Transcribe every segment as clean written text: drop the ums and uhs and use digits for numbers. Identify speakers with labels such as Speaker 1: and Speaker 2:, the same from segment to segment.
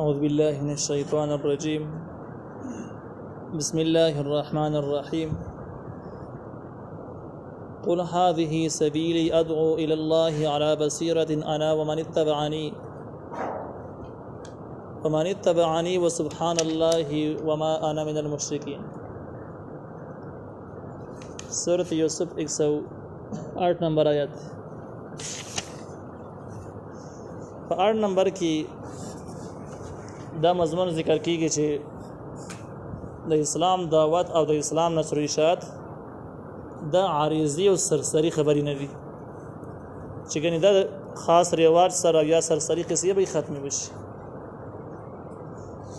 Speaker 1: أعوذ بالله من الشيطان الرجيم. بسم الله الرحمن الرحيم. قل هذه سبيلي أدعو إلى الله على بصيرة أنا ومن اتبعني وسبحان الله وما أنا من المشركين. سورة یوسف 108 نمبر آیت. په 8 نمبر کې دا مضمون ذکر کیږي چې د اسلام دعوت او د اسلام نشر اشاعت دا عارضی او سرسری خبرې نه دي چې ګنې دا خاص رواج سره یا سرسری قصې به ختم بشي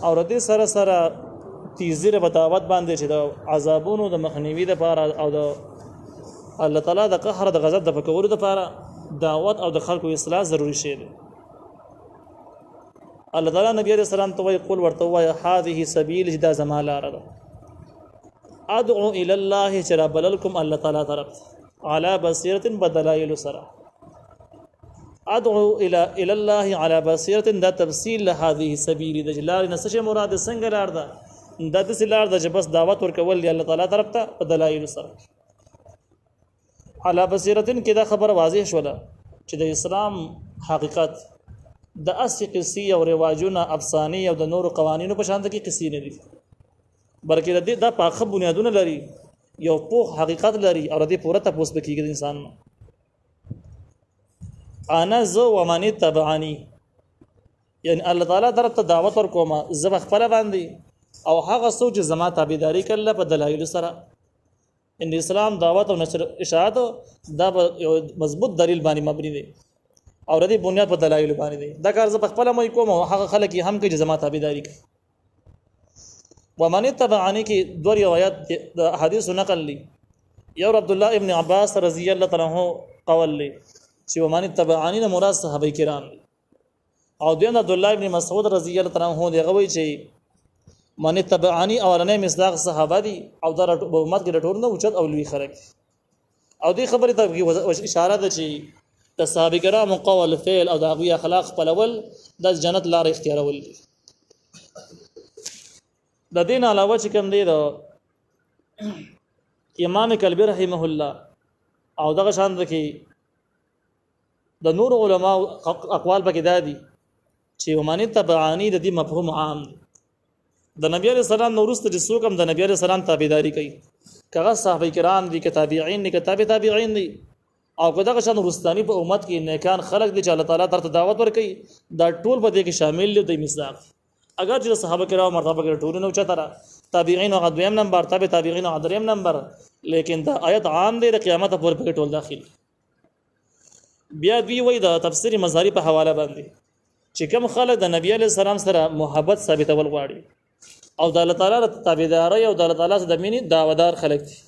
Speaker 1: او ردی سره سره تیزی ر بتاوت باندې چې د عذابونو د مخنیوي لپاره او د الله تعالی د قهر د غضب د پکولو لپاره دعوت او د خلکو اصلاح ضروری شی دی. الله تعالی نبی علیہ السلام ته وی قول ورته وی هذه سبیل جدا زما لار ده ادعو الى الله چرا بللکم الله تعالی طرف على بصیرت بدلائل سرا ادعو الى الله على بصیرت دا تفصیل هذه سبیل د جلال نسشه مراد څنګه لار ده د دې لار ده چې بس دعوت ورکول دی الله تعالی طرف ته بدلائل سرا على بصیرت کې دا خبر واضح شوله چې د اسلام حقیقت د اصلي قصې او رواجونه افسانې او د نورو قوانینو په شان کې قصې نه دي بلکې د پاخه بنیادونه لري یو پوخ حقیقت لري او د دې پوره تاسو به کېږي انسان انا زو ومن تبعني یعنی الله تعالی درته دعوت ورکوم زه خپل باندې او هغه سوچ زما تابعداري کړل په دلایل سره ان اسلام دعوت او نشر اشاعت دا یو مضبوط دلیل باندې مبني دي او ردی بنیاد په دلایل باندې دي دا کار زه خپل مې کوم او هغه خلک هم کې جما تابعداري کوي. ومن تبعني کې دوه روایت د حدیث نقل لي یو عبد الله ابن عباس رضی الله تعالی عنہ قول لي چې ومن تبعني نه مراد صحابه کرام او د عبد الله ابن مسعود رضی الله تعالی عنہ دی غوي چې من تبعني اولنې مصداق صحابه دي او د امت کې ډټور نه اوچت او لوی خلک او دې خبره ته اشاره ده چې د صحابه کرامو قول فعل او د هغوی اخلاق خپلول د جنت لار اختیارول دي. د دین علاوه چې کوم دی د امام کلبی رحمه الله او دغه شان د کې د نور علما اقوال پکې دادي چې ومن تبعانی د دې مفهوم عام دی. د نبی علیہ السلام نو وروسته چې څوک هم د نبی علیہ السلام تابعداري کوي کغه صحابه کرام دي که تابعین دي که تابعین دي او که دغه شان رستانی په امت کې نیکان خلق دي چې الله تعالی درته دعوت ورکړي دا ټول په دې کې شامل دي د مصداق اگر چې صحابه کرام مرتبه کې ټول نه چتره تابعین او دویم نمبر تابعین او دریم نمبر لیکن دا آیت عام دی د قیامت پورې په ټول داخل. بیا دی وای د تفسیر مظهری په حواله باندې چې کوم خلک د نبی علیہ السلام سره محبت ثابتول غواړي او د الله تعالی تابعداري او د الله تعالی د مینې دعوادار خلک دي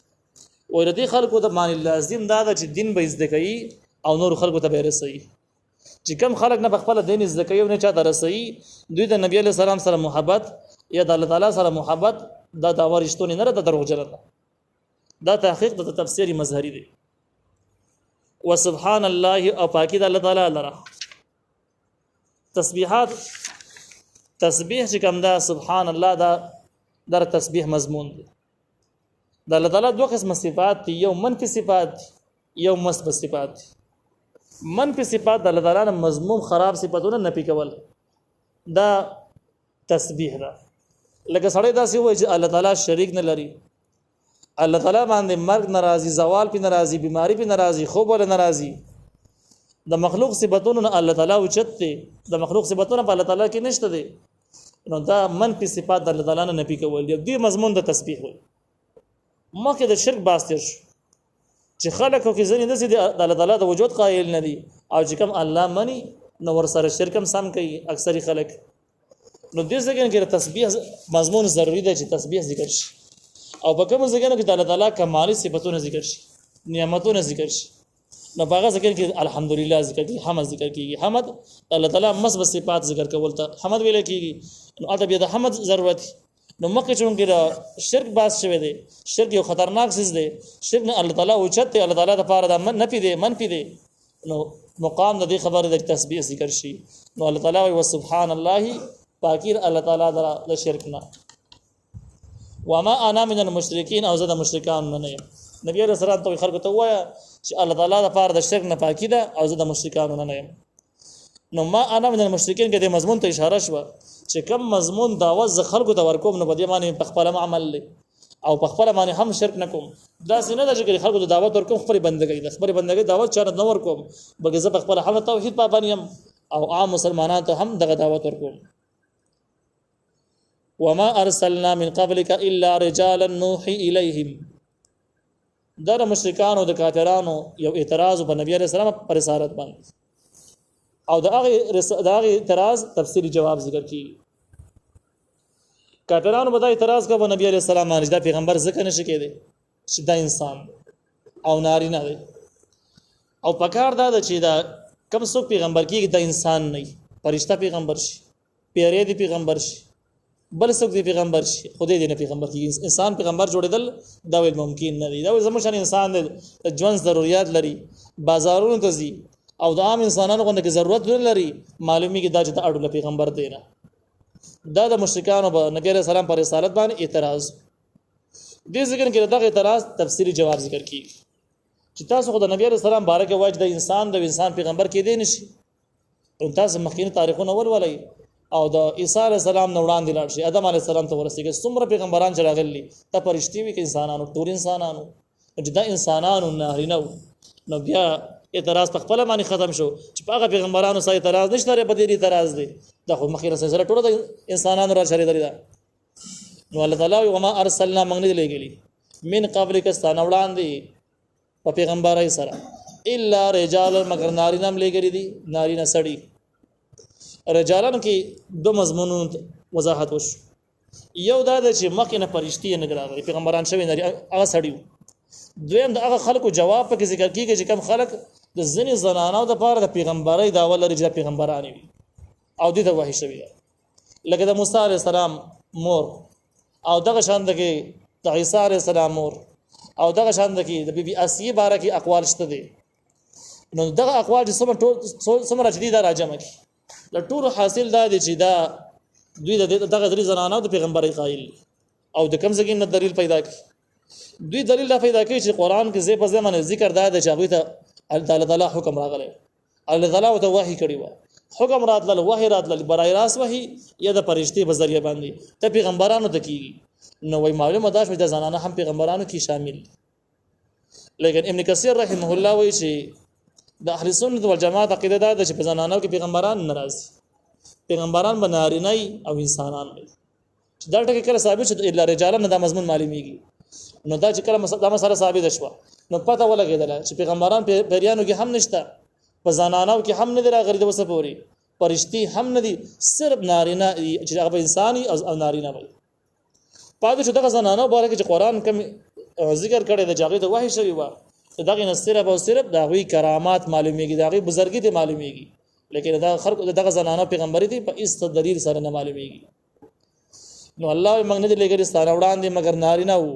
Speaker 1: ورته خلکو ته معنی لازم دا چې دین به زده کوي او نور خلکو ته به رسي چې کم خلک نه خپل دین زده کوي نه چاته رسي دوی د نبی علیہ السلام سره محبت یا د الله تعالی سره محبت دا داوا رښتونی نه ده دروغجن ده. دا تحقیق د تفسیر مظهری دی. وسبحان الله او پاکی د الله تعالی لره تسبیحات تسبیح چې کوم دا سبحان الله دا در تسبیح مضمون دی. د الله تعالی دوه قسم صفات دي یو منفي صفات یو مثبت صفات. منفي صفات د الله تعالی مضموم خراب صفاتونه نفي کول دا تسبیح ده. لکه سړی داسې وایي چې الله تعالی شریک نه لري الله تعالی باندې مرګ ناراضي زوال په ناراضي بیماری په ناراضي خوب ول ناراضي د مخلوق صفاتونو نه الله تعالی اوچته د مخلوق صفاتونو په الله تعالی کې نشته دي نو دا منفي صفات د الله تعالی نه نفي کول دي مضمون د تسبیح وي. مکه د شرک باستر چې خلکو کې ځنې د الله تعالی د وجود قائل نه دي او چې کوم الله مني نو ور سره شرک هم سم کوي اکثری خلک نو دې ځکه کې تسبیح مضمون ضروری دی چې تسبیح ذکر شي او په کوم ځای کې د الله تعالی کمالي صفاتونه ذکر شي نعمتونه ذکر شي نو هغه ذکر کې الحمدلله ذکر کې حمد ذکر کېږي حمد الله تعالی مثبت صفات ذکر کول ته حمد ویل کېږي نو اته بیا د حمد ضرورت نو مکه چونګه شرک باس شوی دی شرک یو خطرناک چیز دی شرک نه الله تعالی اوچته الله تعالی د پاره د من پی دی نو مقام د دې خبره د تسبیح ذکر شي نو الله تعالی و سبحان الله پاکی الله تعالی د شرک نه. وما انا من المشرکین او زه د مشرکان نه یم. نبی علیہ السلام ته خلکو ته وایا چې الله تعالی د پاره د شرک نه پاکی ده او زه د مشرکان نه یم. نو ما انا من المشرکین کې د مضمون ته اشاره شوه چې کم مضمون دعوت ز خلکو ته ورکوم نو بده معنی په خپل عمل لې او په خپل معنی هم شرک نکوم. دا څنګه ده چې خلکو ته دعوت ورکوم خپل بندګۍ د خپل بندګۍ دعوت چاره نه ورکوم بلکې زه په خپل هم توحید پابند یم او عام مسلمانانو ته هم دغه دعوت ورکوم. وما ارسلنا من قبلك الا رجالا نوحي اليهم. دا مشرکانو د کافرانو یو اعتراض په نبی عليه السلام پر رسالت باندې او دا هغه اعتراض تفصیلی جواب ذکر کی. کافرانو بدا اعتراض کوي نبی عليه السلام باندې دا پیغمبر ځکه نشي کېده چې دا انسان او نارینه دی او پکار دا چې دا کم څوک پیغمبر کیږي دا انسان نه فرشتہ پیغمبر شي پیری دی پیغمبر شي بل څوک دی پیغمبر شي خدای دې نه پیغمبر کیږي انسان پیغمبر جوړیدل دا ویل ممکن نه دی. دا زموږ شان انسان د ژوند ضرورت لري بازارونو ته ځي او د عام انسانانو غوښنه کې ضرورت لري معلومی کې دا چې د اړو پیغمبر دی نه. دا د مشرکانو په نبی عليه السلام پر رسالت باندې اعتراض دې ذکر کې دغه اعتراض تفصیلی جواب ذکر کی چې تاسو خو د نبی عليه السلام بارکه واجب د انسان پیغمبر کې دی نشي او تاسو مخکینی تاریخونه ولولای او د عیسی علیه السلام نو وړاندې لاړ شي ادم علیه السلام ته ورسېږي څومره پیغمبران چې راغلي ته پرشتي وي کې انسانانو ټول انسانانو چې دا انسانانو نارینه نو بیا اعتراض په خپل باندې ختم شو چې هغه پیغمبرانو سره اعتراض نشته لري په دې اعتراض دی دا خو مخکې سره ټول د انسانانو را شریک دی. نو الله تعالی وما ارسلنا من لګلی من قبلک استانه وړاندې په پیغمبرای سره الا رجال مگر نارینه لګری دي نارینه سړی. رجالان کې دو مضمونونو وضاحت وشو. یو دا چې مخکې نه فرشتي نه راغلي پیغمبران شوی نه هغه سړی. دویم دا هغه خلکو جواب په ذکر کیږي چې کم خلک د ځینې زنانو د پاره د پیغمبري داوا لري چې پیغمبران وي او دې ته وحی شوی لکه د موسی عليه السلام مور او دغه شان د عیسی عليه السلام مور او دغه شان د بیبي اسیه باره کې اقوال شته دي. نو دغه اقوال چې څومره جدي دا راجمه کی ل ټول حاصل دا دي چې دا دوی دغه درې زنانو د پیغمبري قائل او د کم ځګین دلیل پیدا کی. دوی دلیل دا پیدا کوي چې قران کې زې په ځمانه ذکر دا د چاغوي ته الله تعالی حکم راغلی الله تعالی ته وحی کړی و حکم راتل وحی راتل برای راس وحی یا د فرشتي په ذریعہ باندې ته پیغمبرانو ته کیږي. نو وای معلومه ده چې د زنانه هم پیغمبرانو کې شامل. لیکن ابن کثیر رحمه الله وایي چې د اهل سنت والجماعت عقیده ده چې په زنانو کې پیغمبران ناراض پیغمبران بنارینه او انسانان وي چې دا ټکي کله ثابت شو الا رجالان دا مضمون معلومیږي. نو دا چې کله دا مسله ثابت شوه نو پته ولګیدله چې پیغمبران پیریانو کې هم نشته په زنانو کې هم نه راغلي د وسه پوري فرشتي هم نه دي صرف نارینه چې هغه انساني او نارینه وي. پاتې شو دغه زنانو باره کې چې قران کوم ذکر کړی د جاغې د وحی شوی و دغه نه صرف او صرف دغه کرامات معلومیږي دغه بزرګي ته معلومیږي لیکن دا خلق دغه زنانو پیغمبري دي په است دلیل سره نه معلومیږي. نو الله موږ نه لګري ستاره وړاندې مگر نارینه وو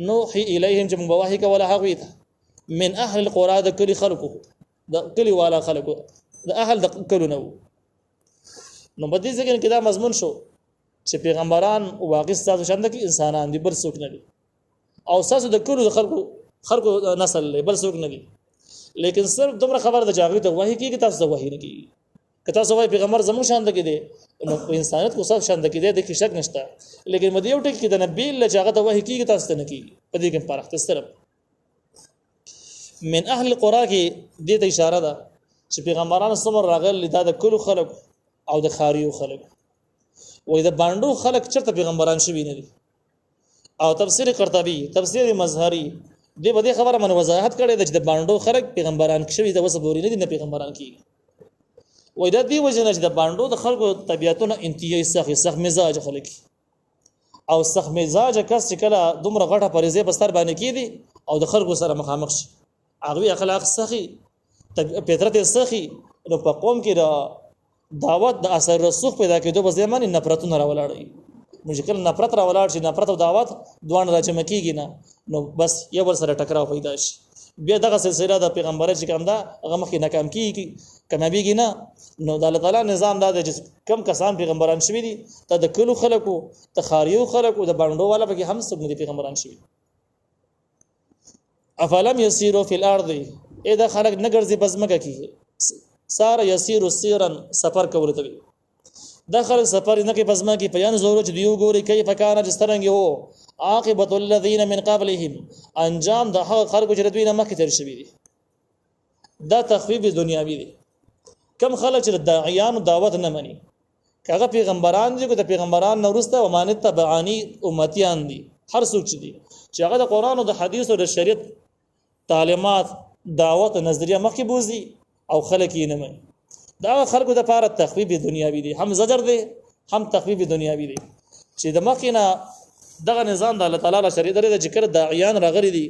Speaker 1: نوحي الیهم چې موږ وحی کوله هغه ته من اهل القرى د کلی خلقو د کلی والا خلقو د اهل د کلو نو. نو په دې ځکه کې دا مضمون شو چې پیغمبران واقع ستاسو شاند کې انسانان دي بل څوک نه دي او تاسو د کلو د خلقو نسل بل څوک نه دي. لیکن صرف دومره خبر د جاغوي ته وحی کیږي تاسو د وحی نه کیږي که تاسو وای پیغمبر زمو شاند کې دي نو انسانیت کو سب شاند کې دي د کې شک نشته. لیکن مدیو ټکی کې د نبی له جاغه ته وحی کیږي تاسو ته نه کیږي په دې کې فرق صرف من اهل القرى کې دې ته اشاره ده چې پیغمبرانو سمر راغلي دا د کلو خلق او د خاریو خلق وې د باندو خلق چرته پیغمبران شوي نه دي. او تفسیر قرطبی تفسیر مظهری دې بده خبره من وضاحت کړي د باندو خلق پیغمبران شوي د وسبوري نه دي نه پیغمبران کیږي. وې د دې وجه نه چې د باندو د خلقو طبيعتونه انتهایی سخت مزاج خلک او سخت مزاج کس چې کله دومره غټه پریزه بستر باندې کیدي او د خلقو سره مخامخ شي هغه اخلاق سخی فطرت سخی نو په قوم کې دا دعوت د اثر رسوخ پیدا کېدو په ځمانه نفرتونه راولاړي مشکل نفرت راولاړ شي نفرت او دعوت دوه راجمع کیږي نه نو بس یو بل سره ټکراو پیدا شي بیا دغه سلسله د پیغمبر چې کوم دا هغه مخکې ناکام کیږي کامیابیږي نه. نو د الله تعالی نظام دا دی چې کم کسان پیغمبران شوي دي ته د کلو خلکو ته خاریو خلکو د باندې والا پکې هم څوک نه دي پیغمبران شوي. افلم یسیروا فی الارض اذا خلق نګرځي بزمکه کی سار یسیر سیرا سفر کول ته داخل سفر نه کې بزمه کې بیان زورو چې دیو ګوري کیف کان جسترنګ هو عاقبت الذين من قبلهم انجام د هغه خلکو چې دوی نه مخکې تر شوي دي. دا تخفیف دنیاوی دی. کم خلک چې داعیان دعوت نه مني کاغه پیغمبران دي کو د پیغمبران نورسته و مانت تبعانی امتیان دي هر څوک چې دي چې هغه د قران او د حدیث او د شریعت تعلیمات دعوت نظریه مخکې بوزي او خلک یې نه مني. دا خلکو د لپاره تخفیف دنیاوی دی هم زجر دی هم تخفیف دنیاوی دی چې د مخینه دغه نظام د الله تعالی له شریعت لري د ذکر داعیان راغلي دي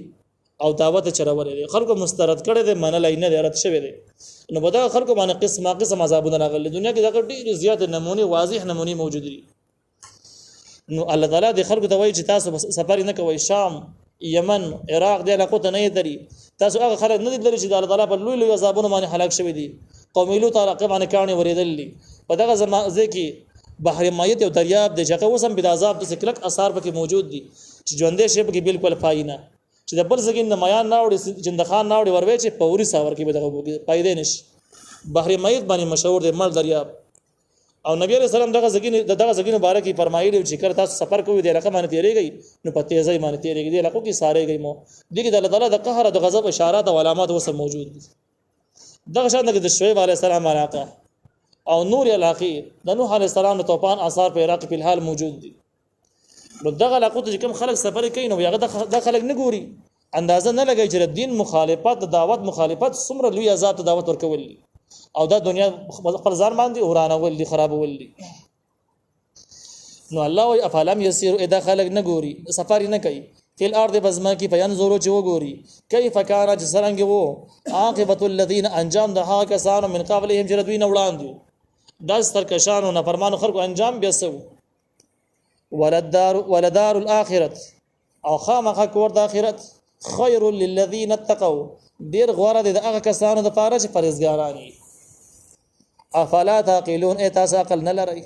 Speaker 1: او دعوت چرولې دي خلکو مسترد کړي دي منلای نه دی رد شوی دی. نو په دغه خلکو باندې قسم عذابونه راغلي دنیا کې دغه ډېر زیات نمونه واضح نمونه موجود دي. نو الله تعالی د خلکو ته وایي چې تاسو سفر نه کوئ شام یمن عراق دی علاقو ته نه دري تاسو هغه خلک نه دي لري چې د الله تعالی په لوی لوی عذابونه باندې هلاک شوی دي. قوم لوط علاقه باندې کاني ورېدل دي په دغه زمانه کې بحر میت او دریاب د جګه وسم بد عذاب د سکلک اثار پکې موجود دي چې ژوندې شي پکې بالکل پاینه چې د بل ځګین د میان ناوړي جندخان ناوړي وروي چې پوري ساور کې به دغه پایدې نشي. بحر میت باندې مشهور دی مل دریاب او نبی عليه السلام دغه ځګین مبارکي فرمایلی چې کړه تاسو سفر کوئ د علاقه باندې تیریږئ نو په تیزی باندې تیریږئ د علاقو کې ساره گئی مو دغه د الله تعالی د قهر او د غضب اشارات او علامات وسه موجود دي. دغه شان د شعیب علیه السلام علاقه او نور علاقه د نوح علیه السلام د طوفان آثار په عراق په الحال موجود دي. نو دغه علاقو ته کوم خلک سفر کوي نو هغه د خلک نه ګوري اندازه نه لګي چې دین مخالفت د دعوت مخالفت څومره لوی عذاب ته دعوت ورکول او دا دنیا خپل ځان باندې ورانول دي خرابول دي. نو الله وی افلم یسیر اذا خلق نه ګوري سفر نه کوي فل ارض بزما کی بیان زورو چې وګوري کیف کان جسرنګ وو عاقبت الذين انجام د ها کسانو من قبلهم جردوین وړاندې دا سترکشانو نه فرمانو خلکو انجام بیسو ولدار الاخره او خامخ کور د اخرت خیر للذین اتقوا ډیر غوړه د هغه کسانو د پاره چې پرهیزګاران دي. افلا تعقلون ای تاسو عقل نه لرئ